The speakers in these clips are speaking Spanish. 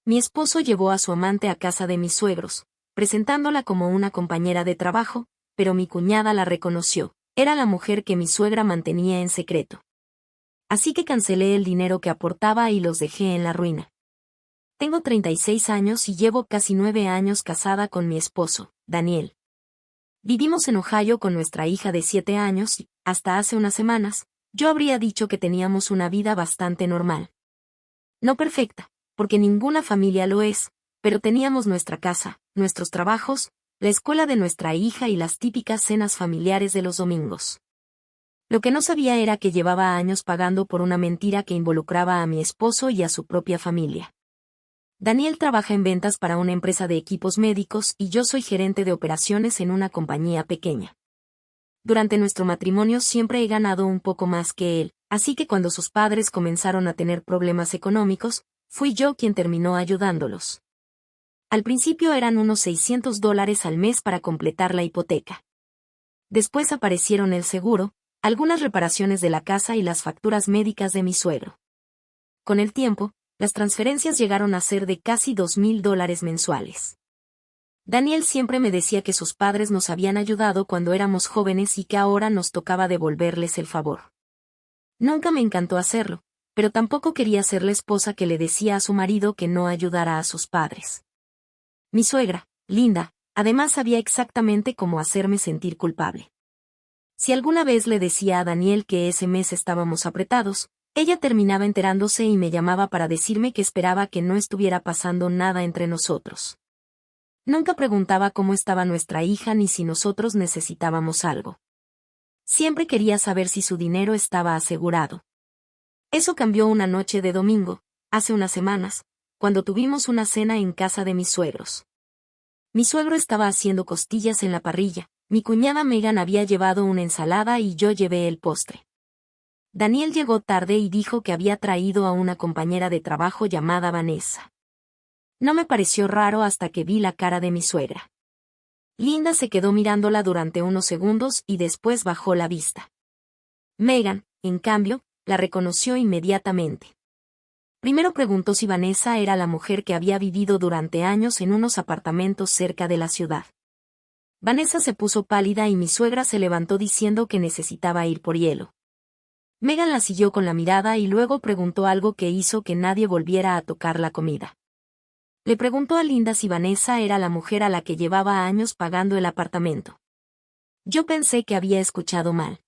Mi esposo llevó a su amante a casa de mis suegros, presentándola como una compañera de trabajo, pero mi cuñada la reconoció. Era la mujer que mi suegra mantenía en secreto. Así que cancelé el dinero que aportaba y los dejé en la ruina. Tengo 36 años y llevo casi 9 años casada con mi esposo, Daniel. Vivimos en Ohio con nuestra hija de 7 años y, hasta hace unas semanas, yo habría dicho que teníamos una vida bastante normal. No perfecta, porque ninguna familia lo es, pero teníamos nuestra casa, nuestros trabajos, la escuela de nuestra hija y las típicas cenas familiares de los domingos. Lo que no sabía era que llevaba años pagando por una mentira que involucraba a mi esposo y a su propia familia. Daniel trabaja en ventas para una empresa de equipos médicos y yo soy gerente de operaciones en una compañía pequeña. Durante nuestro matrimonio siempre he ganado un poco más que él, así que cuando sus padres comenzaron a tener problemas económicos, fui yo quien terminó ayudándolos. Al principio eran unos $600 al mes para completar la hipoteca. Después aparecieron el seguro, algunas reparaciones de la casa y las facturas médicas de mi suegro. Con el tiempo, las transferencias llegaron a ser de casi $2,000 mensuales. Daniel siempre me decía que sus padres nos habían ayudado cuando éramos jóvenes y que ahora nos tocaba devolverles el favor. Nunca me encantó hacerlo, pero tampoco quería ser la esposa que le decía a su marido que no ayudara a sus padres. Mi suegra, Linda, además sabía exactamente cómo hacerme sentir culpable. Si alguna vez le decía a Daniel que ese mes estábamos apretados, ella terminaba enterándose y me llamaba para decirme que esperaba que no estuviera pasando nada entre nosotros. Nunca preguntaba cómo estaba nuestra hija ni si nosotros necesitábamos algo. Siempre quería saber si su dinero estaba asegurado. Eso cambió una noche de domingo, hace unas semanas, cuando tuvimos una cena en casa de mis suegros. Mi suegro estaba haciendo costillas en la parrilla, mi cuñada Megan había llevado una ensalada y yo llevé el postre. Daniel llegó tarde y dijo que había traído a una compañera de trabajo llamada Vanessa. No me pareció raro hasta que vi la cara de mi suegra. Linda se quedó mirándola durante unos segundos y después bajó la vista. Megan, en cambio, la reconoció inmediatamente. Primero preguntó si Vanessa era la mujer que había vivido durante años en unos apartamentos cerca de la ciudad. Vanessa se puso pálida y mi suegra se levantó diciendo que necesitaba ir por hielo. Megan la siguió con la mirada y luego preguntó algo que hizo que nadie volviera a tocar la comida. Le preguntó a Linda si Vanessa era la mujer a la que llevaba años pagando el apartamento. Yo pensé que había escuchado mal.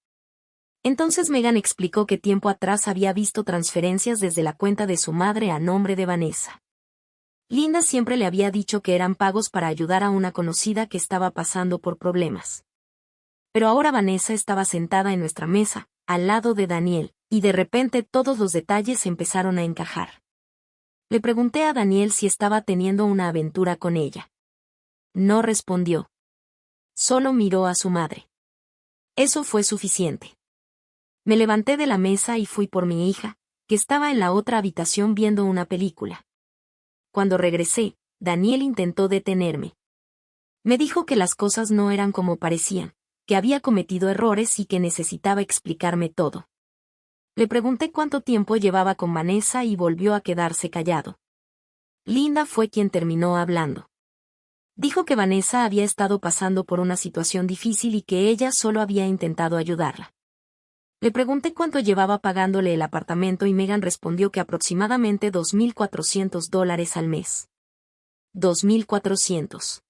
Entonces Megan explicó que tiempo atrás había visto transferencias desde la cuenta de su madre a nombre de Vanessa. Linda siempre le había dicho que eran pagos para ayudar a una conocida que estaba pasando por problemas. Pero ahora Vanessa estaba sentada en nuestra mesa, al lado de Daniel, y de repente todos los detalles empezaron a encajar. Le pregunté a Daniel si estaba teniendo una aventura con ella. No respondió. Solo miró a su madre. Eso fue suficiente. Me levanté de la mesa y fui por mi hija, que estaba en la otra habitación viendo una película. Cuando regresé, Daniel intentó detenerme. Me dijo que las cosas no eran como parecían, que había cometido errores y que necesitaba explicarme todo. Le pregunté cuánto tiempo llevaba con Vanessa y volvió a quedarse callado. Linda fue quien terminó hablando. Dijo que Vanessa había estado pasando por una situación difícil y que ella solo había intentado ayudarla. Le pregunté cuánto llevaba pagándole el apartamento y Megan respondió que aproximadamente $2,400 al mes. 2,400.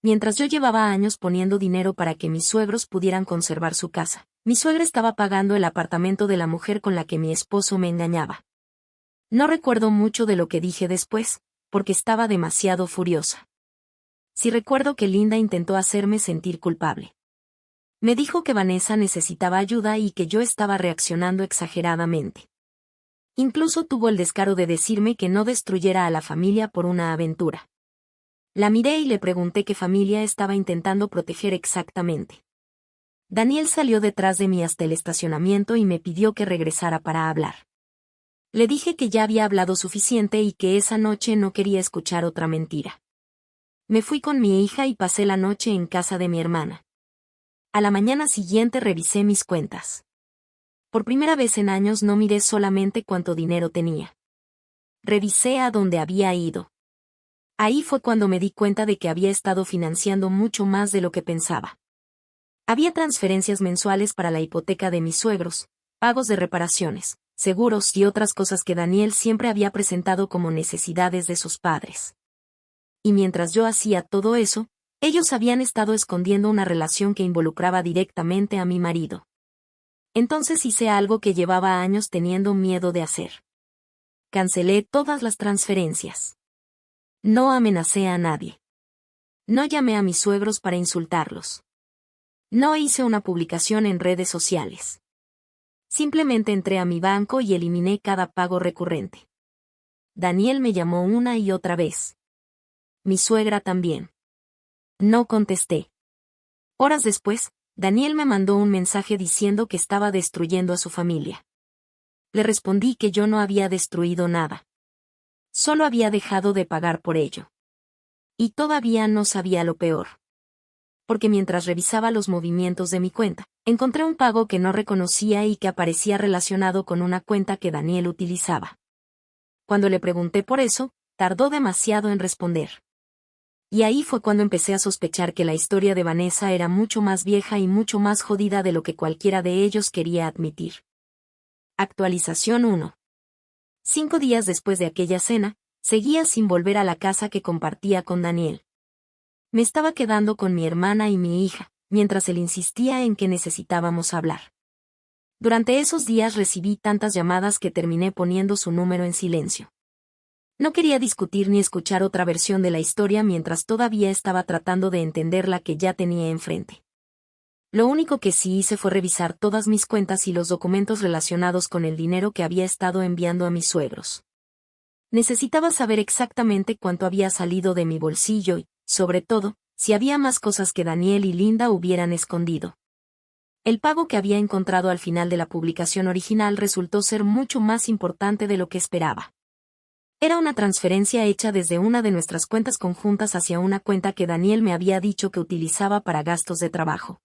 Mientras yo llevaba años poniendo dinero para que mis suegros pudieran conservar su casa, mi suegra estaba pagando el apartamento de la mujer con la que mi esposo me engañaba. No recuerdo mucho de lo que dije después, porque estaba demasiado furiosa. Sí recuerdo que Linda intentó hacerme sentir culpable. Me dijo que Vanessa necesitaba ayuda y que yo estaba reaccionando exageradamente. Incluso tuvo el descaro de decirme que no destruyera a la familia por una aventura. La miré y le pregunté qué familia estaba intentando proteger exactamente. Daniel salió detrás de mí hasta el estacionamiento y me pidió que regresara para hablar. Le dije que ya había hablado suficiente y que esa noche no quería escuchar otra mentira. Me fui con mi hija y pasé la noche en casa de mi hermana. A la mañana siguiente revisé mis cuentas. Por primera vez en años no miré solamente cuánto dinero tenía. Revisé a dónde había ido. Ahí fue cuando me di cuenta de que había estado financiando mucho más de lo que pensaba. Había transferencias mensuales para la hipoteca de mis suegros, pagos de reparaciones, seguros y otras cosas que Daniel siempre había presentado como necesidades de sus padres. Y mientras yo hacía todo eso, ellos habían estado escondiendo una relación que involucraba directamente a mi marido. Entonces hice algo que llevaba años teniendo miedo de hacer. Cancelé todas las transferencias. No amenacé a nadie. No llamé a mis suegros para insultarlos. No hice una publicación en redes sociales. Simplemente entré a mi banco y eliminé cada pago recurrente. Daniel me llamó una y otra vez. Mi suegra también. No contesté. Horas después, Daniel me mandó un mensaje diciendo que estaba destruyendo a su familia. Le respondí que yo no había destruido nada. Solo había dejado de pagar por ello. Y todavía no sabía lo peor. Porque mientras revisaba los movimientos de mi cuenta, encontré un pago que no reconocía y que aparecía relacionado con una cuenta que Daniel utilizaba. Cuando le pregunté por eso, tardó demasiado en responder. Y ahí fue cuando empecé a sospechar que la historia de Vanessa era mucho más vieja y mucho más jodida de lo que cualquiera de ellos quería admitir. Actualización 1. 5 días después de aquella cena, seguía sin volver a la casa que compartía con Daniel. Me estaba quedando con mi hermana y mi hija, mientras él insistía en que necesitábamos hablar. Durante esos días recibí tantas llamadas que terminé poniendo su número en silencio. No quería discutir ni escuchar otra versión de la historia mientras todavía estaba tratando de entender la que ya tenía enfrente. Lo único que sí hice fue revisar todas mis cuentas y los documentos relacionados con el dinero que había estado enviando a mis suegros. Necesitaba saber exactamente cuánto había salido de mi bolsillo y, sobre todo, si había más cosas que Daniel y Linda hubieran escondido. El pago que había encontrado al final de la publicación original resultó ser mucho más importante de lo que esperaba. Era una transferencia hecha desde una de nuestras cuentas conjuntas hacia una cuenta que Daniel me había dicho que utilizaba para gastos de trabajo.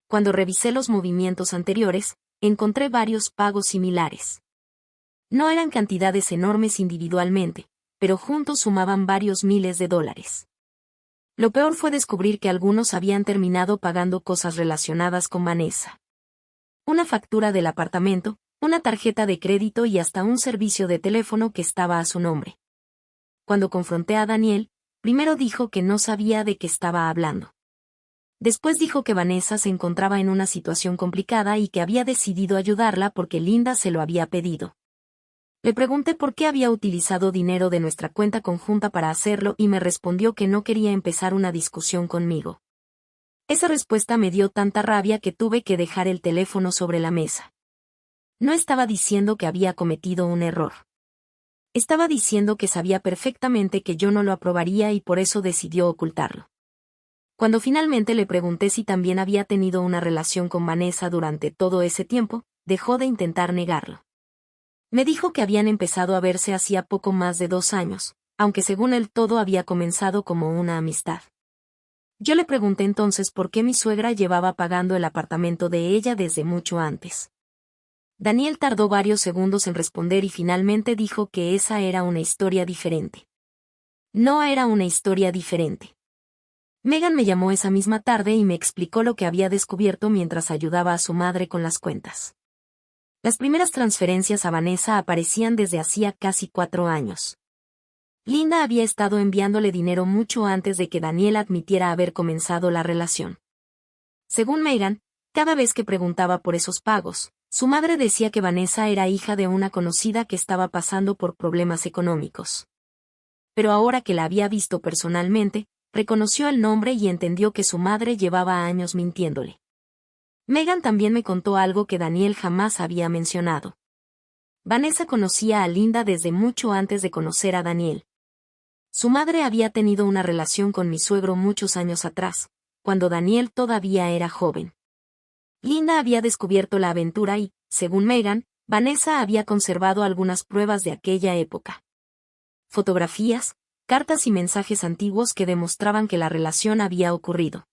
Cuando revisé los movimientos anteriores, encontré varios pagos similares. No eran cantidades enormes individualmente, pero juntos sumaban varios miles de dólares. Lo peor fue descubrir que algunos habían terminado pagando cosas relacionadas con Vanessa. Una factura del apartamento, una tarjeta de crédito y hasta un servicio de teléfono que estaba a su nombre. Cuando confronté a Daniel, primero dijo que no sabía de qué estaba hablando. Después dijo que Vanessa se encontraba en una situación complicada y que había decidido ayudarla porque Linda se lo había pedido. Le pregunté por qué había utilizado dinero de nuestra cuenta conjunta para hacerlo y me respondió que no quería empezar una discusión conmigo. Esa respuesta me dio tanta rabia que tuve que dejar el teléfono sobre la mesa. No estaba diciendo que había cometido un error. Estaba diciendo que sabía perfectamente que yo no lo aprobaría y por eso decidió ocultarlo. Cuando finalmente le pregunté si también había tenido una relación con Vanessa durante todo ese tiempo, dejó de intentar negarlo. Me dijo que habían empezado a verse hacía poco más de 2 años, aunque según él todo había comenzado como una amistad. Yo le pregunté entonces por qué mi suegra llevaba pagando el apartamento de ella desde mucho antes. Daniel tardó varios segundos en responder y finalmente dijo que esa era una historia diferente. No era una historia diferente. Megan me llamó esa misma tarde y me explicó lo que había descubierto mientras ayudaba a su madre con las cuentas. Las primeras transferencias a Vanessa aparecían desde hacía casi 4 años. Linda había estado enviándole dinero mucho antes de que Daniel admitiera haber comenzado la relación. Según Megan, cada vez que preguntaba por esos pagos, su madre decía que Vanessa era hija de una conocida que estaba pasando por problemas económicos. Pero ahora que la había visto personalmente, reconoció el nombre y entendió que su madre llevaba años mintiéndole. Megan también me contó algo que Daniel jamás había mencionado. Vanessa conocía a Linda desde mucho antes de conocer a Daniel. Su madre había tenido una relación con mi suegro muchos años atrás, cuando Daniel todavía era joven. Linda había descubierto la aventura y, según Megan, Vanessa había conservado algunas pruebas de aquella época. Fotografías, cartas y mensajes antiguos que demostraban que la relación había ocurrido.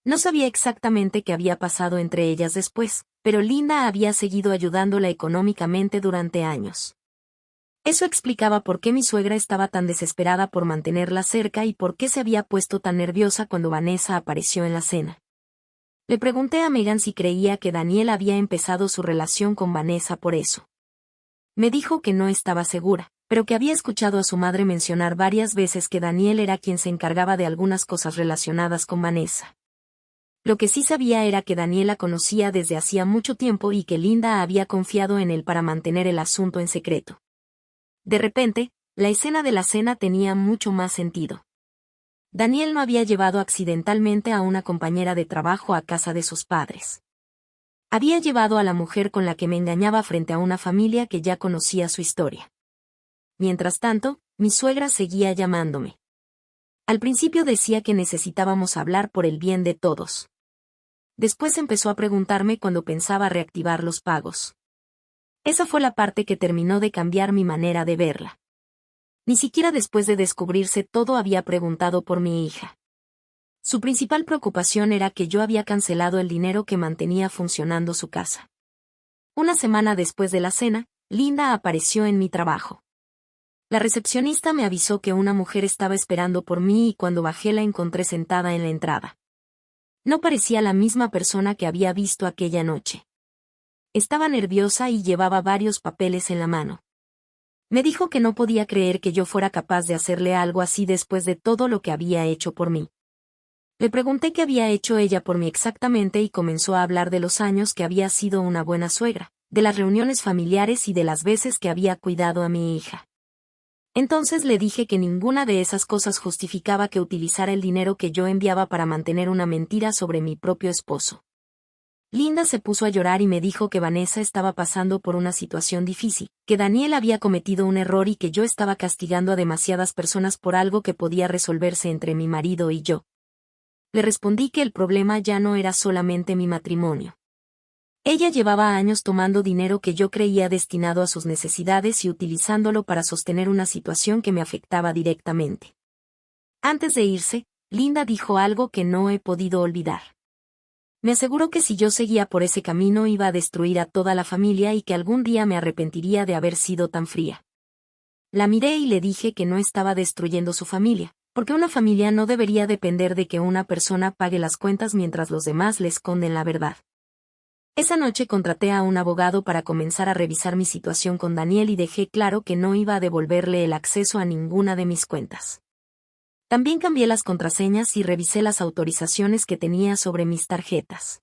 No sabía exactamente qué había pasado entre ellas después, pero Linda había seguido ayudándola económicamente durante años. Eso explicaba por qué mi suegra estaba tan desesperada por mantenerla cerca y por qué se había puesto tan nerviosa cuando Vanessa apareció en la cena. Le pregunté a Megan si creía que Daniel había empezado su relación con Vanessa por eso. Me dijo que no estaba segura, pero que había escuchado a su madre mencionar varias veces que Daniel era quien se encargaba de algunas cosas relacionadas con Vanessa. Lo que sí sabía era que Daniel la conocía desde hacía mucho tiempo y que Linda había confiado en él para mantener el asunto en secreto. De repente, la escena de la cena tenía mucho más sentido. Daniel no había llevado accidentalmente a una compañera de trabajo a casa de sus padres. Había llevado a la mujer con la que me engañaba frente a una familia que ya conocía su historia. Mientras tanto, mi suegra seguía llamándome. Al principio decía que necesitábamos hablar por el bien de todos. Después empezó a preguntarme cuándo pensaba reactivar los pagos. Esa fue la parte que terminó de cambiar mi manera de verla. Ni siquiera después de descubrirse todo había preguntado por mi hija. Su principal preocupación era que yo había cancelado el dinero que mantenía funcionando su casa. Una semana después de la cena, Linda apareció en mi trabajo. La recepcionista me avisó que una mujer estaba esperando por mí y cuando bajé la encontré sentada en la entrada. No parecía la misma persona que había visto aquella noche. Estaba nerviosa y llevaba varios papeles en la mano. Me dijo que no podía creer que yo fuera capaz de hacerle algo así después de todo lo que había hecho por mí. Le pregunté qué había hecho ella por mí exactamente y comenzó a hablar de los años que había sido una buena suegra, de las reuniones familiares y de las veces que había cuidado a mi hija. Entonces le dije que ninguna de esas cosas justificaba que utilizara el dinero que yo enviaba para mantener una mentira sobre mi propio esposo. Linda se puso a llorar y me dijo que Vanessa estaba pasando por una situación difícil, que Daniel había cometido un error y que yo estaba castigando a demasiadas personas por algo que podía resolverse entre mi marido y yo. Le respondí que el problema ya no era solamente mi matrimonio. Ella llevaba años tomando dinero que yo creía destinado a sus necesidades y utilizándolo para sostener una situación que me afectaba directamente. Antes de irse, Linda dijo algo que no he podido olvidar. Me aseguró que si yo seguía por ese camino iba a destruir a toda la familia y que algún día me arrepentiría de haber sido tan fría. La miré y le dije que no estaba destruyendo su familia, porque una familia no debería depender de que una persona pague las cuentas mientras los demás le esconden la verdad. Esa noche contraté a un abogado para comenzar a revisar mi situación con Daniel y dejé claro que no iba a devolverle el acceso a ninguna de mis cuentas. También cambié las contraseñas y revisé las autorizaciones que tenía sobre mis tarjetas.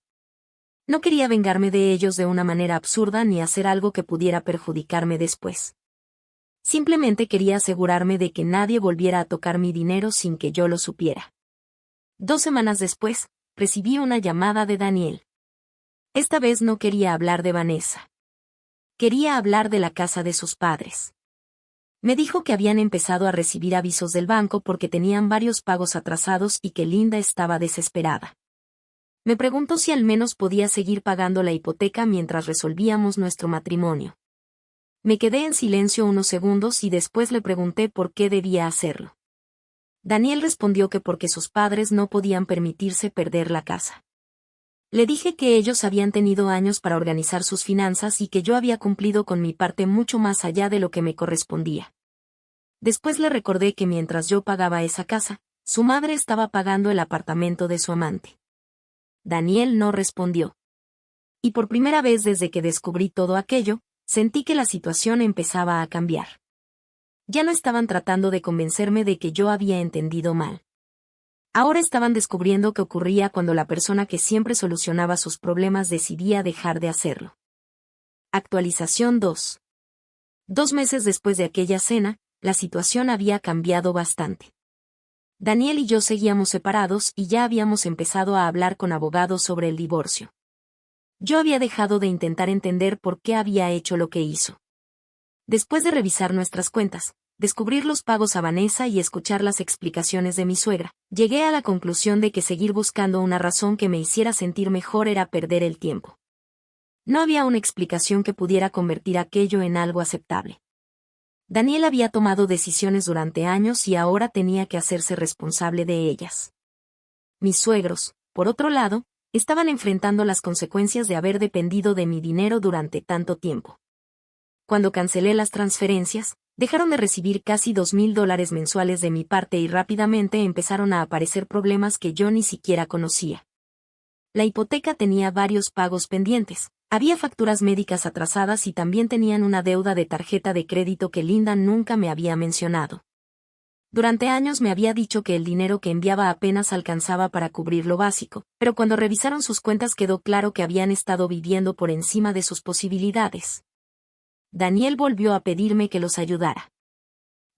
No quería vengarme de ellos de una manera absurda ni hacer algo que pudiera perjudicarme después. Simplemente quería asegurarme de que nadie volviera a tocar mi dinero sin que yo lo supiera. 2 semanas después, recibí una llamada de Daniel. Esta vez no quería hablar de Vanessa. Quería hablar de la casa de sus padres. Me dijo que habían empezado a recibir avisos del banco porque tenían varios pagos atrasados y que Linda estaba desesperada. Me preguntó si al menos podía seguir pagando la hipoteca mientras resolvíamos nuestro matrimonio. Me quedé en silencio unos segundos y después le pregunté por qué debía hacerlo. Daniel respondió que porque sus padres no podían permitirse perder la casa. Le dije que ellos habían tenido años para organizar sus finanzas y que yo había cumplido con mi parte mucho más allá de lo que me correspondía. Después le recordé que mientras yo pagaba esa casa, su madre estaba pagando el apartamento de su amante. Daniel no respondió. Y por primera vez desde que descubrí todo aquello, sentí que la situación empezaba a cambiar. Ya no estaban tratando de convencerme de que yo había entendido mal. Ahora estaban descubriendo qué ocurría cuando la persona que siempre solucionaba sus problemas decidía dejar de hacerlo. Actualización 2. 2 meses después de aquella cena, la situación había cambiado bastante. Daniel y yo seguíamos separados y ya habíamos empezado a hablar con abogados sobre el divorcio. Yo había dejado de intentar entender por qué había hecho lo que hizo. Después de revisar nuestras cuentas, descubrir los pagos a Vanessa y escuchar las explicaciones de mi suegra, llegué a la conclusión de que seguir buscando una razón que me hiciera sentir mejor era perder el tiempo. No había una explicación que pudiera convertir aquello en algo aceptable. Daniel había tomado decisiones durante años y ahora tenía que hacerse responsable de ellas. Mis suegros, por otro lado, estaban enfrentando las consecuencias de haber dependido de mi dinero durante tanto tiempo. Cuando cancelé las transferencias, Dejaron de recibir casi $2,000 mensuales de mi parte y rápidamente empezaron a aparecer problemas que yo ni siquiera conocía. La hipoteca tenía varios pagos pendientes, había facturas médicas atrasadas y también tenían una deuda de tarjeta de crédito que Linda nunca me había mencionado. Durante años me había dicho que el dinero que enviaba apenas alcanzaba para cubrir lo básico, pero cuando revisaron sus cuentas quedó claro que habían estado viviendo por encima de sus posibilidades. Daniel volvió a pedirme que los ayudara.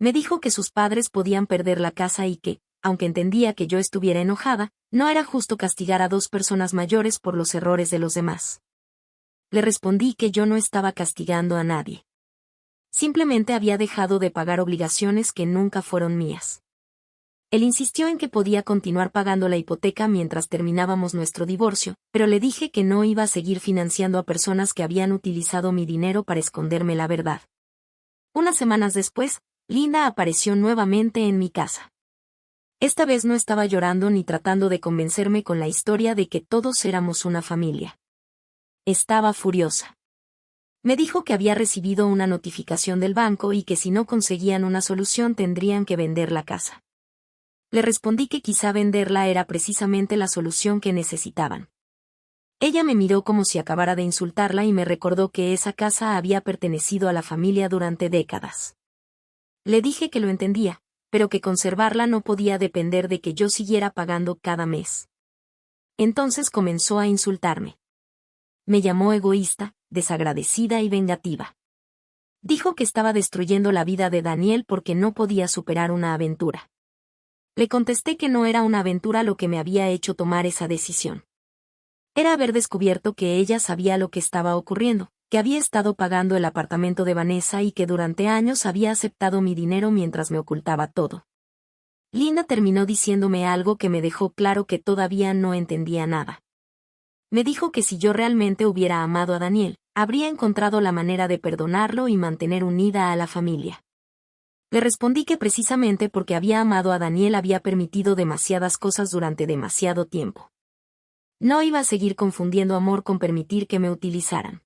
Me dijo que sus padres podían perder la casa y que, aunque entendía que yo estuviera enojada, no era justo castigar a 2 personas mayores por los errores de los demás. Le respondí que yo no estaba castigando a nadie. Simplemente había dejado de pagar obligaciones que nunca fueron mías. Él insistió en que podía continuar pagando la hipoteca mientras terminábamos nuestro divorcio, pero le dije que no iba a seguir financiando a personas que habían utilizado mi dinero para esconderme la verdad. Unas semanas después, Linda apareció nuevamente en mi casa. Esta vez no estaba llorando ni tratando de convencerme con la historia de que todos éramos una familia. Estaba furiosa. Me dijo que había recibido una notificación del banco y que si no conseguían una solución tendrían que vender la casa. Le respondí que quizá venderla era precisamente la solución que necesitaban. Ella me miró como si acabara de insultarla y me recordó que esa casa había pertenecido a la familia durante décadas. Le dije que lo entendía, pero que conservarla no podía depender de que yo siguiera pagando cada mes. Entonces comenzó a insultarme. Me llamó egoísta, desagradecida y vengativa. Dijo que estaba destruyendo la vida de Daniel porque no podía superar una aventura. Le contesté que no era una aventura lo que me había hecho tomar esa decisión. Era haber descubierto que ella sabía lo que estaba ocurriendo, que había estado pagando el apartamento de Vanessa y que durante años había aceptado mi dinero mientras me ocultaba todo. Linda terminó diciéndome algo que me dejó claro que todavía no entendía nada. Me dijo que si yo realmente hubiera amado a Daniel, habría encontrado la manera de perdonarlo y mantener unida a la familia. Le respondí que precisamente porque había amado a Daniel había permitido demasiadas cosas durante demasiado tiempo. No iba a seguir confundiendo amor con permitir que me utilizaran.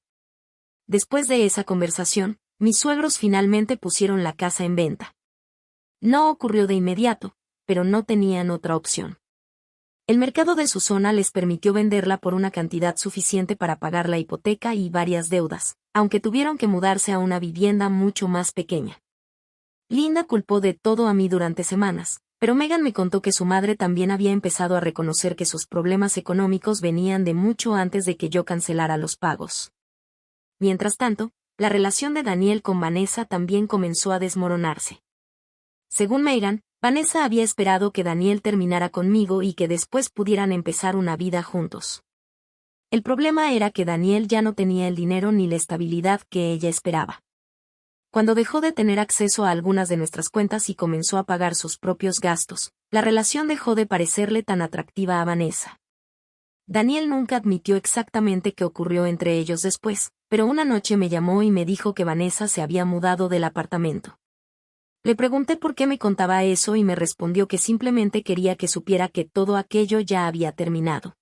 Después de esa conversación, mis suegros finalmente pusieron la casa en venta. No ocurrió de inmediato, pero no tenían otra opción. El mercado de su zona les permitió venderla por una cantidad suficiente para pagar la hipoteca y varias deudas, aunque tuvieron que mudarse a una vivienda mucho más pequeña. Linda culpó de todo a mí durante semanas, pero Megan me contó que su madre también había empezado a reconocer que sus problemas económicos venían de mucho antes de que yo cancelara los pagos. Mientras tanto, la relación de Daniel con Vanessa también comenzó a desmoronarse. Según Megan, Vanessa había esperado que Daniel terminara conmigo y que después pudieran empezar una vida juntos. El problema era que Daniel ya no tenía el dinero ni la estabilidad que ella esperaba. Cuando dejó de tener acceso a algunas de nuestras cuentas y comenzó a pagar sus propios gastos, la relación dejó de parecerle tan atractiva a Vanessa. Daniel nunca admitió exactamente qué ocurrió entre ellos después, pero una noche me llamó y me dijo que Vanessa se había mudado del apartamento. Le pregunté por qué me contaba eso y me respondió que simplemente quería que supiera que todo aquello ya había terminado.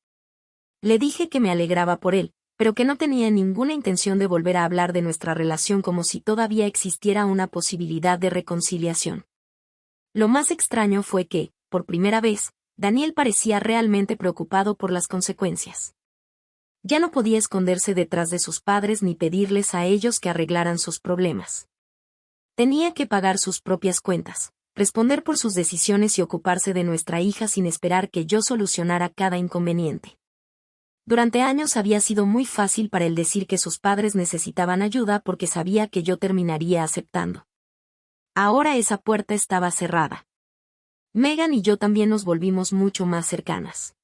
Le dije que me alegraba por él, pero que no tenía ninguna intención de volver a hablar de nuestra relación como si todavía existiera una posibilidad de reconciliación. Lo más extraño fue que, por primera vez, Daniel parecía realmente preocupado por las consecuencias. Ya no podía esconderse detrás de sus padres ni pedirles a ellos que arreglaran sus problemas. Tenía que pagar sus propias cuentas, responder por sus decisiones y ocuparse de nuestra hija sin esperar que yo solucionara cada inconveniente. Durante años había sido muy fácil para él decir que sus padres necesitaban ayuda porque sabía que yo terminaría aceptando. Ahora esa puerta estaba cerrada. Megan y yo también nos volvimos mucho más cercanas.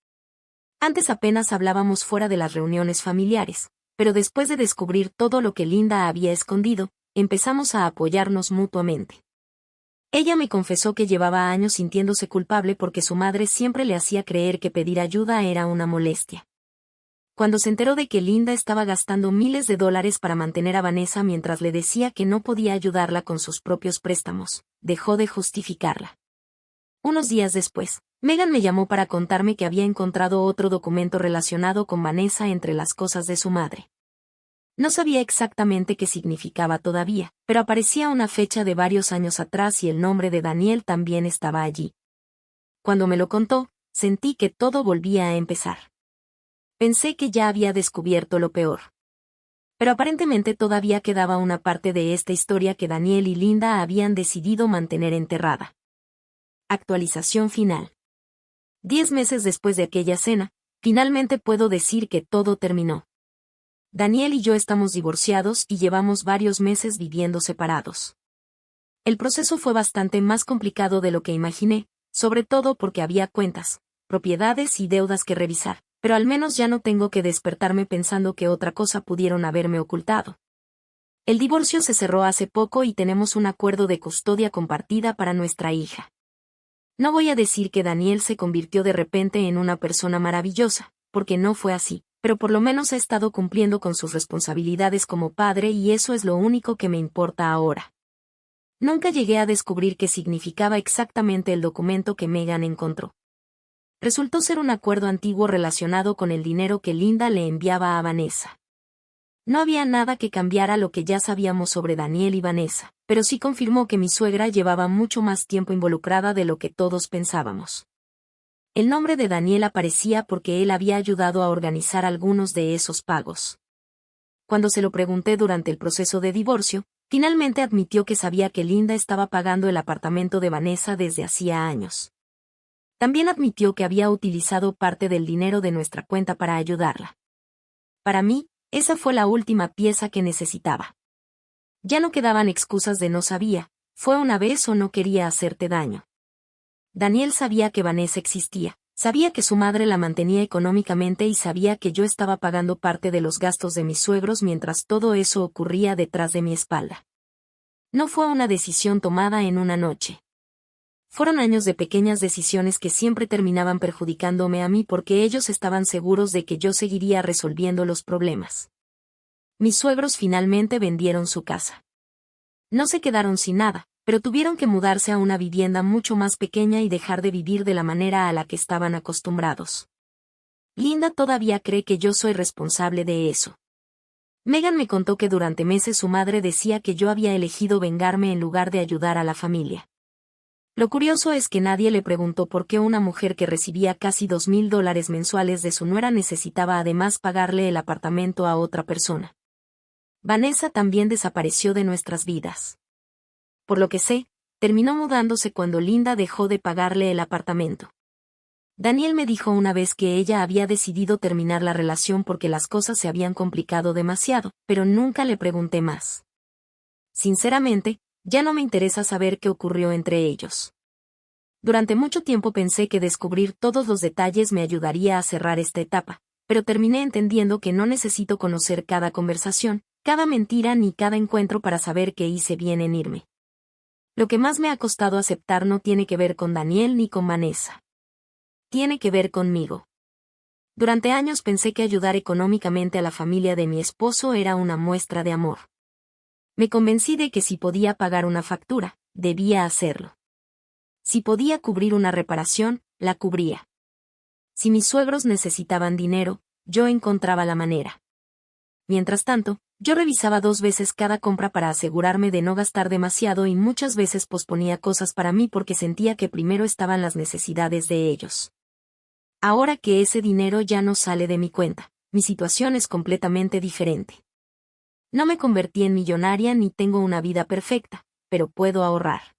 Antes apenas hablábamos fuera de las reuniones familiares, pero después de descubrir todo lo que Linda había escondido, empezamos a apoyarnos mutuamente. Ella me confesó que llevaba años sintiéndose culpable porque su madre siempre le hacía creer que pedir ayuda era una molestia. Cuando se enteró de que Linda estaba gastando miles de dólares para mantener a Vanessa mientras le decía que no podía ayudarla con sus propios préstamos, dejó de justificarla. Unos días después, Megan me llamó para contarme que había encontrado otro documento relacionado con Vanessa entre las cosas de su madre. No sabía exactamente qué significaba todavía, pero aparecía una fecha de varios años atrás y el nombre de Daniel también estaba allí. Cuando me lo contó, sentí que todo volvía a empezar. Pensé que ya había descubierto lo peor. Pero aparentemente todavía quedaba una parte de esta historia que Daniel y Linda habían decidido mantener enterrada. Actualización final. 10 meses después de aquella cena, finalmente puedo decir que todo terminó. Daniel y yo estamos divorciados y llevamos varios meses viviendo separados. El proceso fue bastante más complicado de lo que imaginé, sobre todo porque había cuentas, propiedades y deudas que revisar, pero al menos ya no tengo que despertarme pensando que otra cosa pudieron haberme ocultado. El divorcio se cerró hace poco y tenemos un acuerdo de custodia compartida para nuestra hija. No voy a decir que Daniel se convirtió de repente en una persona maravillosa, porque no fue así, pero por lo menos ha estado cumpliendo con sus responsabilidades como padre y eso es lo único que me importa ahora. Nunca llegué a descubrir qué significaba exactamente el documento que Megan encontró. Resultó ser un acuerdo antiguo relacionado con el dinero que Linda le enviaba a Vanessa. No había nada que cambiara lo que ya sabíamos sobre Daniel y Vanessa, pero sí confirmó que mi suegra llevaba mucho más tiempo involucrada de lo que todos pensábamos. El nombre de Daniel aparecía porque él había ayudado a organizar algunos de esos pagos. Cuando se lo pregunté durante el proceso de divorcio, finalmente admitió que sabía que Linda estaba pagando el apartamento de Vanessa desde hacía años. También admitió que había utilizado parte del dinero de nuestra cuenta para ayudarla. Para mí, esa fue la última pieza que necesitaba. Ya no quedaban excusas de no sabía, fue una vez o no quería hacerte daño. Daniel sabía que Vanessa existía, sabía que su madre la mantenía económicamente y sabía que yo estaba pagando parte de los gastos de mis suegros mientras todo eso ocurría detrás de mi espalda. No fue una decisión tomada en una noche. Fueron años de pequeñas decisiones que siempre terminaban perjudicándome a mí porque ellos estaban seguros de que yo seguiría resolviendo los problemas. Mis suegros finalmente vendieron su casa. No se quedaron sin nada, pero tuvieron que mudarse a una vivienda mucho más pequeña y dejar de vivir de la manera a la que estaban acostumbrados. Linda todavía cree que yo soy responsable de eso. Megan me contó que durante meses su madre decía que yo había elegido vengarme en lugar de ayudar a la familia. Lo curioso es que nadie le preguntó por qué una mujer que recibía casi $2,000 mensuales de su nuera necesitaba además pagarle el apartamento a otra persona. Vanessa también desapareció de nuestras vidas. Por lo que sé, terminó mudándose cuando Linda dejó de pagarle el apartamento. Daniel me dijo una vez que ella había decidido terminar la relación porque las cosas se habían complicado demasiado, pero nunca le pregunté más. Sinceramente, ya no me interesa saber qué ocurrió entre ellos. Durante mucho tiempo pensé que descubrir todos los detalles me ayudaría a cerrar esta etapa, pero terminé entendiendo que no necesito conocer cada conversación, cada mentira ni cada encuentro para saber que hice bien en irme. Lo que más me ha costado aceptar no tiene que ver con Daniel ni con Vanessa. Tiene que ver conmigo. Durante años pensé que ayudar económicamente a la familia de mi esposo era una muestra de amor. Me convencí de que si podía pagar una factura, debía hacerlo. Si podía cubrir una reparación, la cubría. Si mis suegros necesitaban dinero, yo encontraba la manera. Mientras tanto, yo revisaba 2 veces cada compra para asegurarme de no gastar demasiado y muchas veces posponía cosas para mí porque sentía que primero estaban las necesidades de ellos. Ahora que ese dinero ya no sale de mi cuenta, mi situación es completamente diferente. No me convertí en millonaria ni tengo una vida perfecta, pero puedo ahorrar.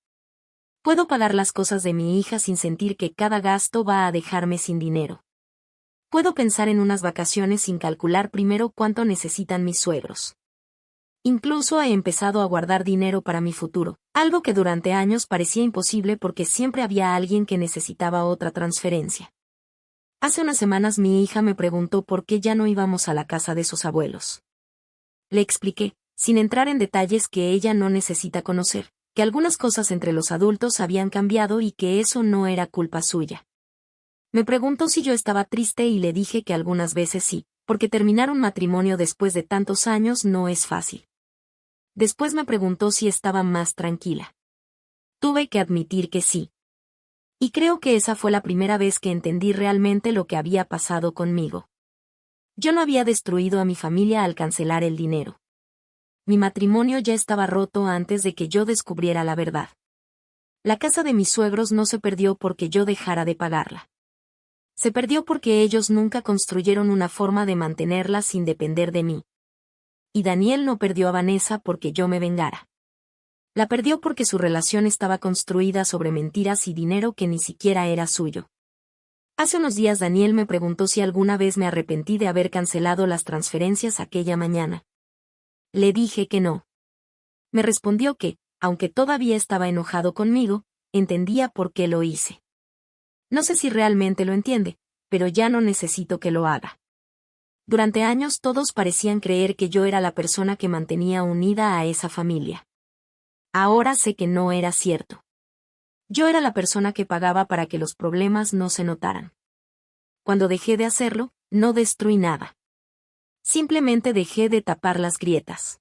Puedo pagar las cosas de mi hija sin sentir que cada gasto va a dejarme sin dinero. Puedo pensar en unas vacaciones sin calcular primero cuánto necesitan mis suegros. Incluso he empezado a guardar dinero para mi futuro, algo que durante años parecía imposible porque siempre había alguien que necesitaba otra transferencia. Hace unas semanas mi hija me preguntó por qué ya no íbamos a la casa de sus abuelos. Le expliqué, sin entrar en detalles que ella no necesita conocer, que algunas cosas entre los adultos habían cambiado y que eso no era culpa suya. Me preguntó si yo estaba triste y le dije que algunas veces sí, porque terminar un matrimonio después de tantos años no es fácil. Después me preguntó si estaba más tranquila. Tuve que admitir que sí. Y creo que esa fue la primera vez que entendí realmente lo que había pasado conmigo. Yo no había destruido a mi familia al cancelar el dinero. Mi matrimonio ya estaba roto antes de que yo descubriera la verdad. La casa de mis suegros no se perdió porque yo dejara de pagarla. Se perdió porque ellos nunca construyeron una forma de mantenerla sin depender de mí. Y Daniel no perdió a Vanessa porque yo me vengara. La perdió porque su relación estaba construida sobre mentiras y dinero que ni siquiera era suyo. Hace unos días Daniel me preguntó si alguna vez me arrepentí de haber cancelado las transferencias aquella mañana. Le dije que no. Me respondió que, aunque todavía estaba enojado conmigo, entendía por qué lo hice. No sé si realmente lo entiende, pero ya no necesito que lo haga. Durante años todos parecían creer que yo era la persona que mantenía unida a esa familia. Ahora sé que no era cierto. Yo era la persona que pagaba para que los problemas no se notaran. Cuando dejé de hacerlo, no destruí nada. Simplemente dejé de tapar las grietas.